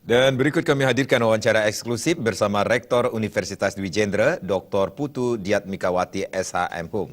Dan berikut kami hadirkan wawancara eksklusif bersama Rektor Universitas Dwi Jendra, Dr. Putu Diatmikawati SHM. Kami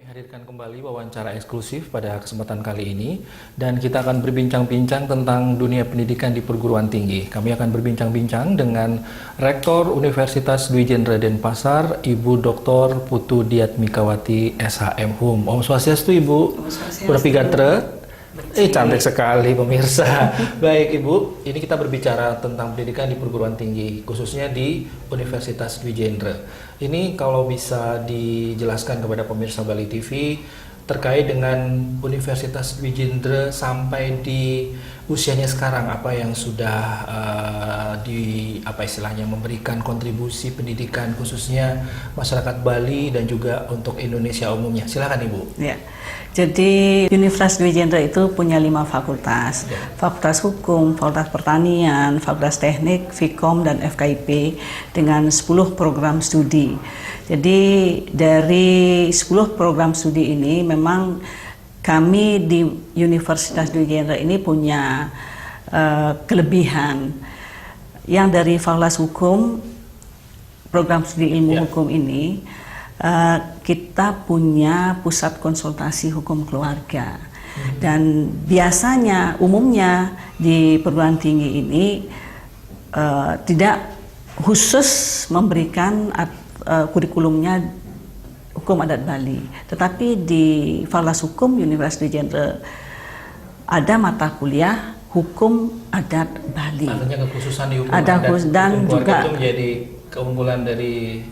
hadirkan kembali wawancara eksklusif pada kesempatan kali ini dan kita akan berbincang-bincang tentang dunia pendidikan di perguruan tinggi. Kami akan berbincang-bincang dengan Rektor Universitas Dwi Jendra Denpasar, Ibu Dr. Putu Diatmikawati SHM. Om Swastiastu, Ibu. Purapi Gatra. Cantik sekali pemirsa. Baik Ibu, ini kita berbicara tentang pendidikan di perguruan tinggi, khususnya di Universitas Dwi Jendra. Ini kalau bisa dijelaskan kepada pemirsa Bali TV terkait dengan Universitas Dwi Jendra sampai di usianya sekarang, apa yang sudah memberikan kontribusi pendidikan khususnya masyarakat Bali dan juga untuk Indonesia umumnya. Silakan Ibu. Ya. Jadi Universitas Dwi Jendra itu punya 5 fakultas, Fakultas Hukum, Fakultas Pertanian, Fakultas Teknik, Fikom, dan FKIP dengan 10 program studi. Jadi dari 10 program studi ini memang kami di Universitas Dwi Jendra ini punya kelebihan. Yang dari Fakultas Hukum, program studi ilmu hukum ini, kita punya pusat konsultasi hukum keluarga. Dan biasanya umumnya di perguruan tinggi ini tidak khusus memberikan kurikulumnya hukum adat Bali, tetapi di Fakultas Hukum Universitas Dwi Jendra ada mata kuliah hukum adat Bali. Artinya kekhususan di hukum ada adat dan hukum juga itu menjadi keunggulan dari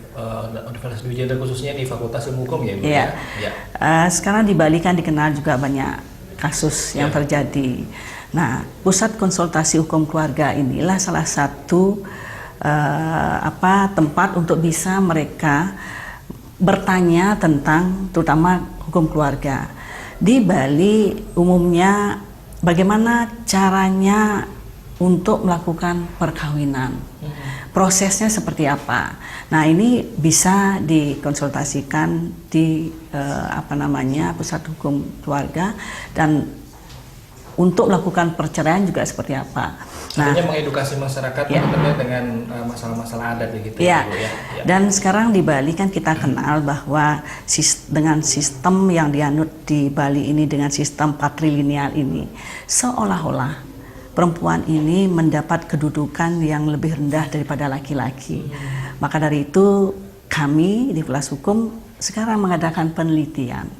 Universitas Dwi Jendra khususnya di Fakultas Ilmu Hukum ya Ibu. Iya. Ya. Sekarang di Bali kan dikenal juga banyak kasus yang terjadi. Nah, pusat konsultasi hukum keluarga inilah salah satu tempat untuk bisa mereka bertanya tentang terutama hukum keluarga. Di Bali umumnya bagaimana caranya untuk melakukan perkawinan, prosesnya seperti apa. Nah, ini bisa dikonsultasikan di pusat hukum keluarga, dan untuk melakukan perceraian juga seperti apa. Artinya mengedukasi masyarakat terkait dengan masalah-masalah adat begitu ya. Bu, ya. Dan sekarang di Bali kan kita kenal bahwa dengan sistem yang dianut di Bali ini, dengan sistem patrilineal ini, seolah-olah perempuan ini mendapat kedudukan yang lebih rendah daripada laki-laki. Maka dari itu kami di Fakultas Hukum sekarang mengadakan penelitian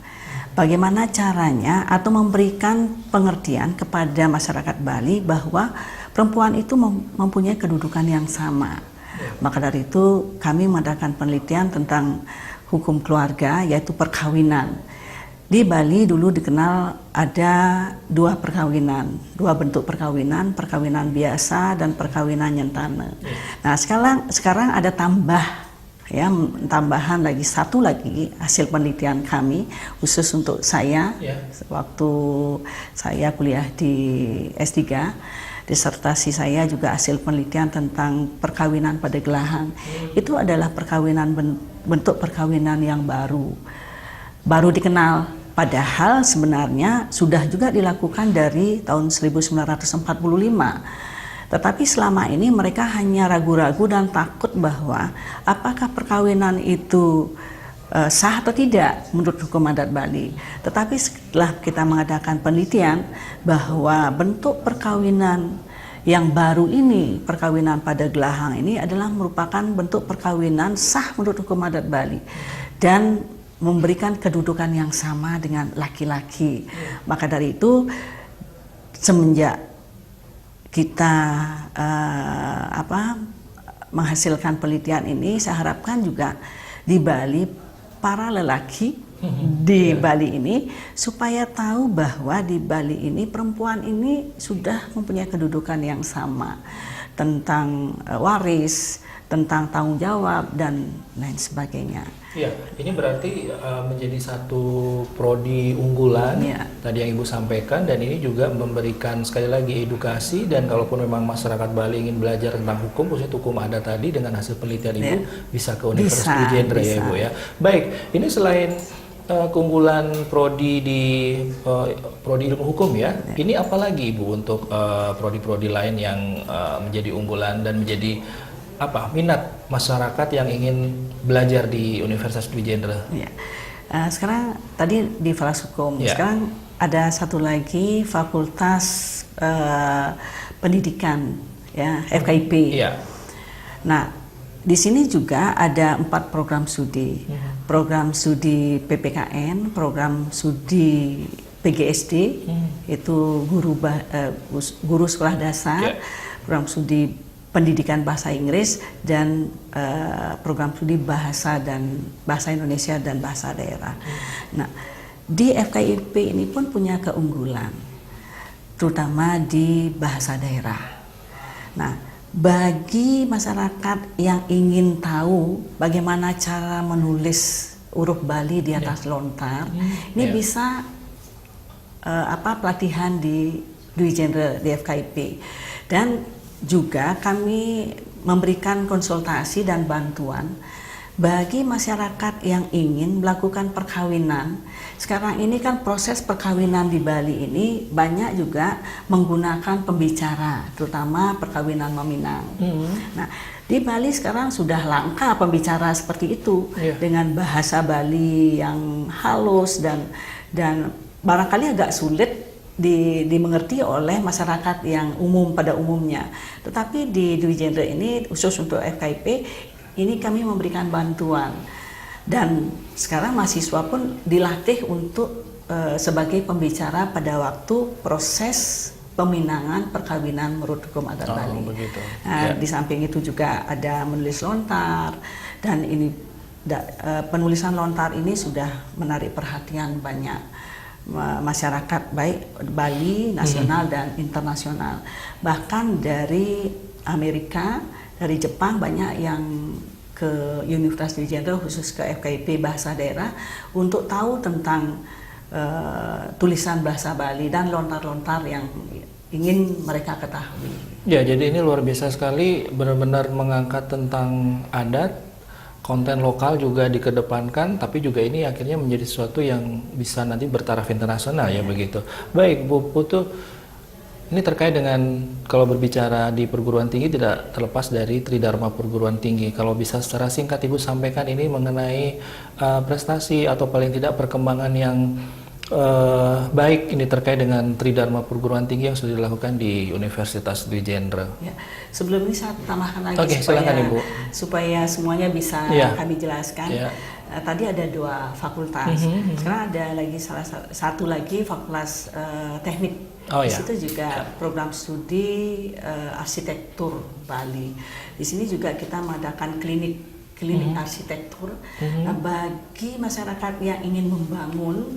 bagaimana caranya atau memberikan pengertian kepada masyarakat Bali bahwa perempuan itu mempunyai kedudukan yang sama. Maka dari itu kami mengadakan penelitian tentang hukum keluarga, yaitu perkawinan. Di Bali dulu dikenal ada 2 perkawinan, 2 bentuk perkawinan, perkawinan biasa dan perkawinan nyentane. Nah, sekarang ada tambahan lagi, satu lagi hasil penelitian kami khusus untuk saya waktu saya kuliah di S3. Disertasi saya juga hasil penelitian tentang perkawinan pada Gelahang. Itu adalah bentuk perkawinan yang baru dikenal, padahal sebenarnya sudah juga dilakukan dari tahun 1945. Tetapi selama ini mereka hanya ragu-ragu dan takut bahwa apakah perkawinan itu sah atau tidak menurut hukum adat Bali. Tetapi setelah kita mengadakan penelitian bahwa bentuk perkawinan yang baru ini, perkawinan pada Gelahang ini adalah merupakan bentuk perkawinan sah menurut hukum adat Bali dan memberikan kedudukan yang sama dengan laki-laki. Maka dari itu semenjak kita menghasilkan penelitian ini, saya harapkan juga di Bali para lelaki di Bali ini supaya tahu bahwa di Bali ini perempuan ini sudah mempunyai kedudukan yang sama tentang waris, tentang tanggung jawab dan lain sebagainya. Ya, ini berarti menjadi satu prodi unggulan tadi yang Ibu sampaikan, dan ini juga memberikan sekali lagi edukasi, dan kalaupun memang masyarakat Bali ingin belajar tentang hukum, khususnya hukum adat tadi dengan hasil penelitian Ibu bisa ke Universitas Dwi Jendra ya Ibu ya. Baik, ini selain keunggulan prodi di prodi ilmu hukum ya. Ini apalagi Ibu untuk prodi-prodi lain yang menjadi unggulan dan menjadi minat masyarakat yang ingin belajar di Universitas Dwi Jendra? Ya. Sekarang tadi di Fakultas Hukum, Ya. sekarang ada satu lagi Fakultas Pendidikan, ya, FKIP. Iya. Nah, di sini juga ada 4 program studi. Program studi PPKN, program studi PGSD, itu guru sekolah dasar, program studi pendidikan bahasa Inggris, dan program studi bahasa Indonesia dan bahasa daerah. Nah, di FKIP ini pun punya keunggulan, terutama di bahasa daerah. Nah, bagi masyarakat yang ingin tahu bagaimana cara menulis huruf Bali di atas lontar, ini bisa pelatihan di Dwi Jendra di FKIP. Dan juga kami memberikan konsultasi dan bantuan bagi masyarakat yang ingin melakukan perkawinan. Sekarang ini kan proses perkawinan di Bali ini banyak juga menggunakan pembicara, terutama perkawinan meminang. Nah, di Bali sekarang sudah langka pembicara seperti itu, dengan bahasa Bali yang halus dan barangkali agak sulit dimengerti oleh masyarakat yang umum pada umumnya. Tetapi di Dwi Jendra ini khusus untuk FKIP ini kami memberikan bantuan, dan sekarang mahasiswa pun dilatih untuk sebagai pembicara pada waktu proses peminangan perkawinan menurut hukum adat Bali. Begitu. Nah, di samping itu juga ada menulis lontar, dan ini penulisan lontar ini sudah menarik perhatian banyak masyarakat baik Bali nasional dan internasional. Bahkan dari Amerika, dari Jepang banyak yang ke Universitas Dwi Jendra khusus ke FKIP bahasa daerah untuk tahu tentang tulisan bahasa Bali dan lontar-lontar yang ingin mereka ketahui. Ya, jadi ini luar biasa sekali, benar-benar mengangkat tentang adat, konten lokal juga dikedepankan, tapi juga ini akhirnya menjadi sesuatu yang bisa nanti bertaraf internasional ya begitu. Baik Bu Putu, ini terkait dengan kalau berbicara di perguruan tinggi tidak terlepas dari Tridharma Perguruan Tinggi. Kalau bisa secara singkat Ibu sampaikan ini mengenai prestasi atau paling tidak perkembangan yang baik ini terkait dengan Tridharma Perguruan Tinggi yang sudah dilakukan di Universitas Dwi Jendra. Ya, sebelum ini saya tambahkan lagi silakan, Ibu. supaya semuanya bisa kami jelaskan. Tadi ada 2 fakultas, sekarang ada lagi satu lagi fakultas teknik. Di situ juga program studi arsitektur Bali. Di sini juga kita mengadakan klinik arsitektur bagi masyarakat yang ingin membangun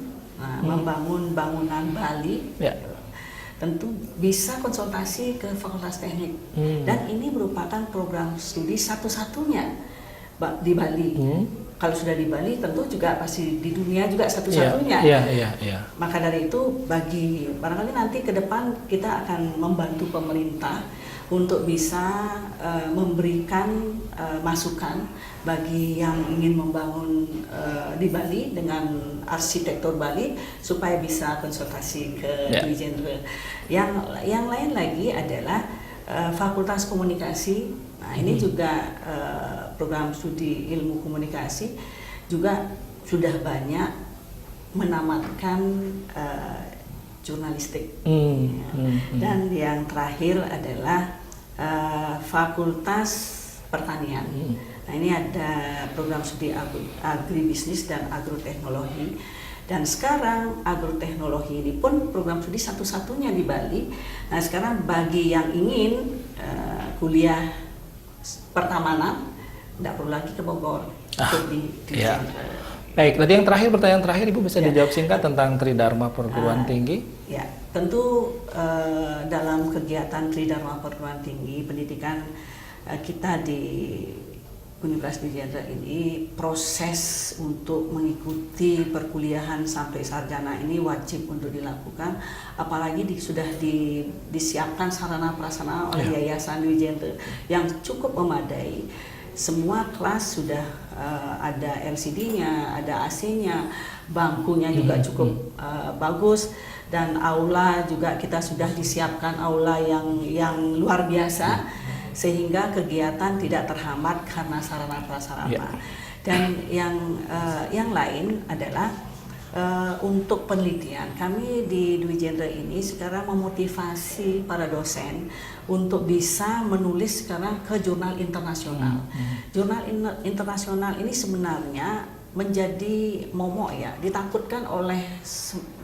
bangunan Bali. Tentu bisa konsultasi ke Fakultas Teknik, dan ini merupakan program studi satu-satunya di Bali. Kalau sudah di Bali tentu juga pasti di dunia juga satu-satunya. Maka dari itu barangkali nanti ke depan kita akan membantu pemerintah untuk bisa memberikan masukan bagi yang ingin membangun di Bali dengan arsitektur Bali supaya bisa konsultasi ke Dwi Jendra. Yang lain lagi adalah Fakultas Komunikasi. Nah, ini juga program studi ilmu komunikasi juga sudah banyak menamatkan jurnalistik. Dan yang terakhir adalah Fakultas Pertanian. Nah, ini ada program studi agribisnis dan agroteknologi. Dan sekarang agroteknologi ini pun program studi satu-satunya di Bali. Nah, sekarang bagi yang ingin kuliah pertamanan, tidak perlu lagi ke Bogor untuk di Baik, tadi yang terakhir, pertanyaan terakhir Ibu bisa dijawab singkat tentang Tridharma Perguruan Tinggi? Ya, tentu dalam kegiatan Tridharma Perguruan Tinggi pendidikan kita di Universitas Dwi Jendra ini, proses untuk mengikuti perkuliahan sampai sarjana ini wajib untuk dilakukan, apalagi sudah disiapkan sarana prasarana oleh Yayasan Dwi Jendra yang cukup memadai. semua kelas sudah ada LCD-nya, ada AC-nya, bangkunya juga cukup bagus, dan aula juga kita sudah disiapkan aula yang luar biasa, sehingga kegiatan tidak terhambat karena sarana prasarana. Dan yang lain adalah untuk penelitian, kami di Dwi Jendra ini sekarang memotivasi para dosen untuk bisa menulis sekarang ke jurnal internasional. Jurnal internasional ini sebenarnya menjadi momok ya, ditakutkan oleh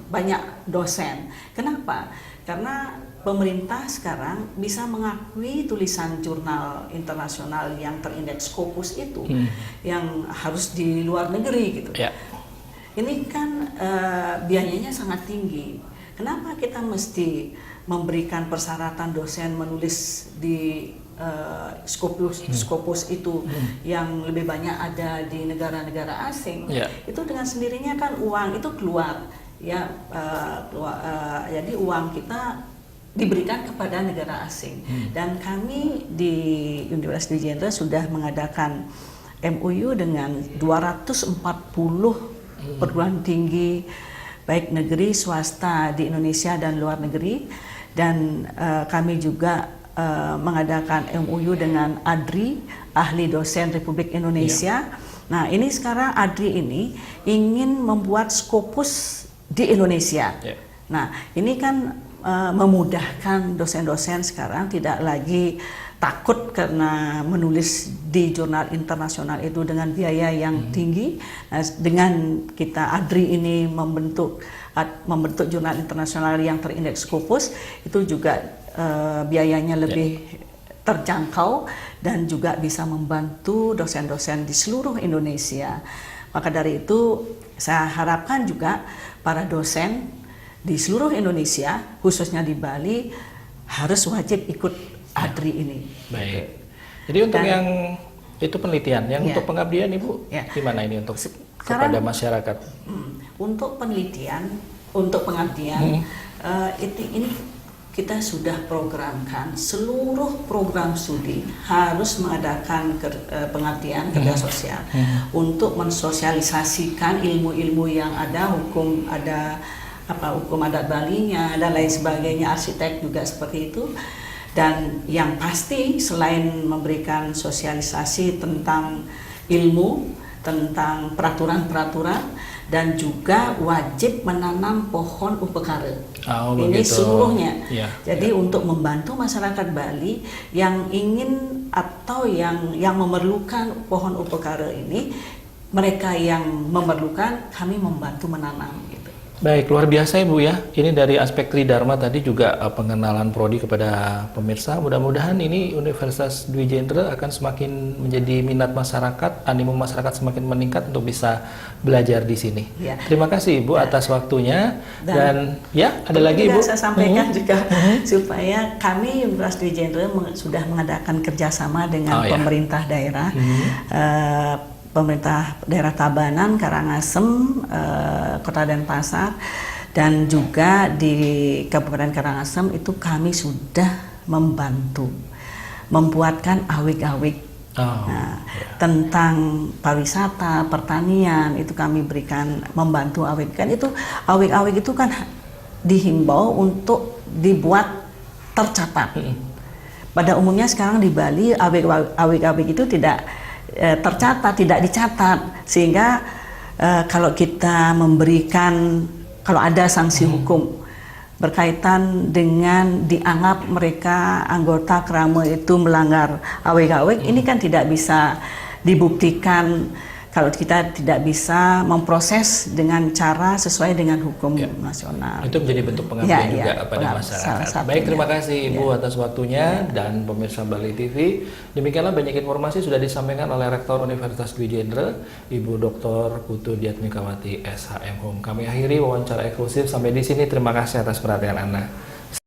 banyak dosen. Kenapa? Karena pemerintah sekarang bisa mengakui tulisan jurnal internasional yang terindeks Scopus itu yang harus di luar negeri gitu. Ini kan biayanya sangat tinggi. Kenapa kita mesti memberikan persyaratan dosen menulis di Scopus itu yang lebih banyak ada di negara-negara asing? Itu dengan sendirinya kan uang itu keluar, ya. Jadi uang kita diberikan kepada negara asing. Dan kami di Universitas Dwi Jendra sudah mengadakan MOU dengan 240 perguruan tinggi baik negeri swasta di Indonesia dan luar negeri, dan kami juga mengadakan MOU dengan ADRI, Ahli Dosen Republik Indonesia. Nah, ini sekarang ADRI ini ingin membuat Scopus di Indonesia. Nah, ini kan memudahkan dosen-dosen sekarang tidak lagi takut karena menulis di jurnal internasional itu dengan biaya yang tinggi. Nah, dengan kita ADRI ini membentuk jurnal internasional yang terindeks Scopus, itu juga biayanya lebih terjangkau dan juga bisa membantu dosen-dosen di seluruh Indonesia. Maka dari itu saya harapkan juga para dosen di seluruh Indonesia, khususnya di Bali, harus wajib ikut ADRI ini. Baik. Jadi untuk yang itu penelitian, yang untuk pengabdian Ibu, gimana ini untuk kepada masyarakat? Untuk penelitian, untuk pengabdian, ini kita sudah programkan seluruh program studi harus mengadakan pengabdian kerja sosial untuk mensosialisasikan ilmu-ilmu yang ada, hukum adat Balinya dan lain sebagainya, arsitek juga seperti itu. Dan yang pasti selain memberikan sosialisasi tentang ilmu, tentang peraturan-peraturan, dan juga wajib menanam pohon upekara. Ini seluruhnya. Jadi untuk membantu masyarakat Bali yang ingin atau yang memerlukan pohon upekara ini, mereka yang memerlukan, kami membantu menanam gitu. Baik, luar biasa Ibu ya. Ini dari aspek Tridharma tadi juga pengenalan prodi kepada pemirsa. Mudah-mudahan ini Universitas Dwi Jendra akan semakin menjadi minat masyarakat, animo masyarakat semakin meningkat untuk bisa belajar di sini. Terima kasih Ibu atas waktunya. Dan ada lagi Ibu. Saya sampaikan juga supaya kami Universitas Dwi Jendra sudah mengadakan kerjasama dengan pemerintah daerah. Pemerintah daerah Tabanan, Karangasem, Kota Denpasar, dan juga di Kabupaten Karangasem itu kami sudah membantu membuatkan awik-awik tentang pariwisata, pertanian, itu kami berikan membantu awik. Kan itu awik-awik itu kan dihimbau untuk dibuat tercatat. Pada umumnya sekarang di Bali awik-awik itu tidak tercatat, tidak dicatat, sehingga kalau kita memberikan, kalau ada sanksi hukum berkaitan dengan dianggap mereka anggota Krama itu melanggar awik-awik, ini kan tidak bisa dibuktikan kalau kita tidak bisa memproses dengan cara sesuai dengan hukum nasional. Itu menjadi bentuk pengabdian juga pada masyarakat. Baik, terima kasih Ibu atas waktunya dan pemirsa Bali TV. Demikianlah banyak informasi sudah disampaikan oleh Rektor Universitas Dwi Jendra, Ibu Dr. Putu Diatmikawati SHM Hum. Kami akhiri wawancara eksklusif sampai di sini. Terima kasih atas perhatian Anda.